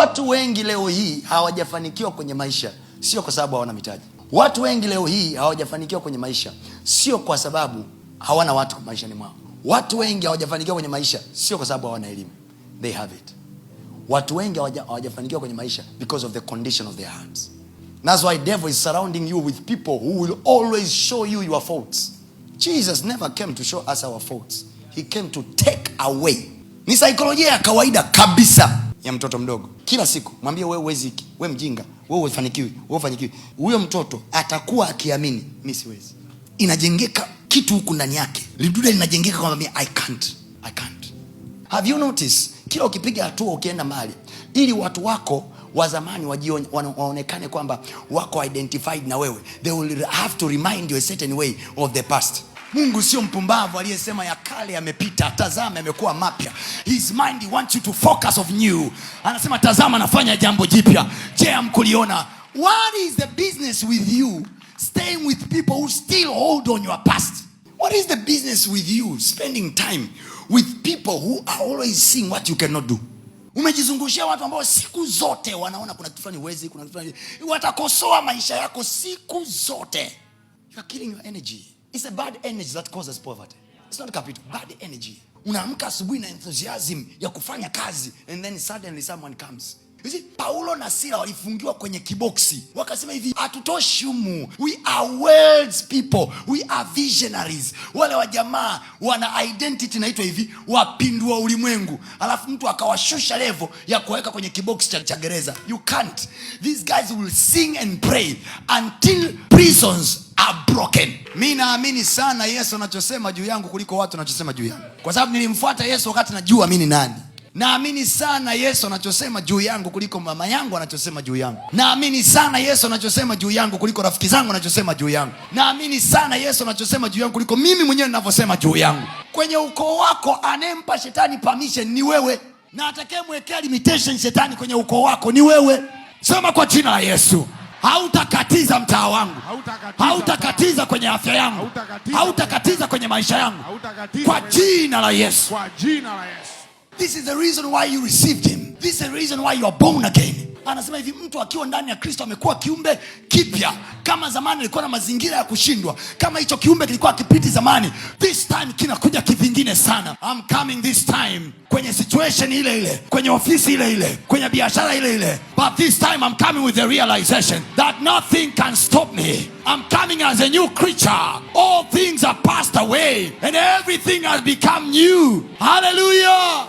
Watu wengi leo hii hawajafanikiwa kwenye maisha sio kwa sababu hawana mitaji. Watu wengi leo hii hawajafanikiwa kwenye maisha sio kwa sababu hawana watu maishani mwao. Watu wengi hawajafanikiwa kwenye maisha sio kwa sababu hawana elimu. They have it. Watu wengi hawajafanikiwa kwenye maisha because of the condition of their hearts. That's why devil is surrounding you with people who will always show you your faults. Jesus never came to show us our faults. He came to take away. Ni saikolojia ya kawaida kabisa ya mtoto mdogo. Kila siku mwambie wewe huwezi hiki, wewe mjinga, wewe hufanikiwi, wewe hufanikiwi. Huyo mtoto atakuwa akiamini mimi siwezi. Inajengeka kitu huku ndani yake. Lidude linajengeka kwamba mimi I can't. Have you noticed? Kila ukipiga hatua ukienda mahali, ili watu wako wa zamani waonekane kwamba wako identified na wewe, they will have to remind you a certain way of the past. Mungu sio mpumbavu aliyesema ya kale yamepita, tazama yamekuwa mapya. His mind wants you to focus of new. Anasema tazama nafanya jambo jipya. Je, hamkuliona? What is the business with you staying with people who still hold on your past? What is the business with you spending time with people who are always seeing what you cannot do? Umejizungushia watu ambao siku zote wanaona kuna kitu fulani huwezi, kuna kitu fulani watakosoa maisha yako siku zote. You are killing your energy. It's a bad energy that causes poverty. It's not capital. Bad energy. Unaamka asubuhi na enthusiasm ya kufanya kazi and then suddenly someone comes. You see, Paulo na Sila walifungiwa kwenye kiboksi. Wakasema hivi, hatutoshi humu. We are world's people. We are visionaries. Wale wa jamaa wana identity inaitwa hivi, wapindua ulimwengu. Alafu mtu akawashusha level ya kuweka kwenye kiboksi cha gereza. You can't. These guys will sing and pray until prisons are broken. Mimi naamini sana Yesu anachosema juu yangu kuliko watu wanachosema juu yangu. Kwa sababu nilimfuata Yesu wakati najua mimi ni nani. Naamini sana Yesu anachosema juu yangu kuliko mama yangu anachosema juu yangu. Naamini sana Yesu anachosema juu yangu kuliko rafiki zangu anachosema juu yangu. Naamini sana Yesu anachosema juu yangu kuliko mimi mwenyewe ninavyosema juu yangu. Kwenye ukoo wako anempa shetani permission ni wewe, na atakayemwekea limitation shetani kwenye ukoo wako ni wewe. Sema kwa jina la Yesu, hautakatiza mtaa wangu, hautakatiza kwenye afya yangu, hautakatiza kwenye maisha yangu, kwa jina la Yesu. Kwa jina la Yesu. This is the reason why you received him. This is the reason why you are born again. Anasema hivi, mtu akiwa ndani ya Kristo amekuwa kiumbe kipya. Kama zamani alikuwa na mazingira ya kushindwa, kama hicho kiumbe kilikuwa kipiti zamani, this time kinakuja kivingine sana. I'm coming this time kwenye situation ile ile, kwenye ofisi ile ile, kwenye biashara ile ile. But this time I'm coming with the realization that nothing can stop me. I'm coming as a new creature. All things are passed away and everything has become new. Hallelujah.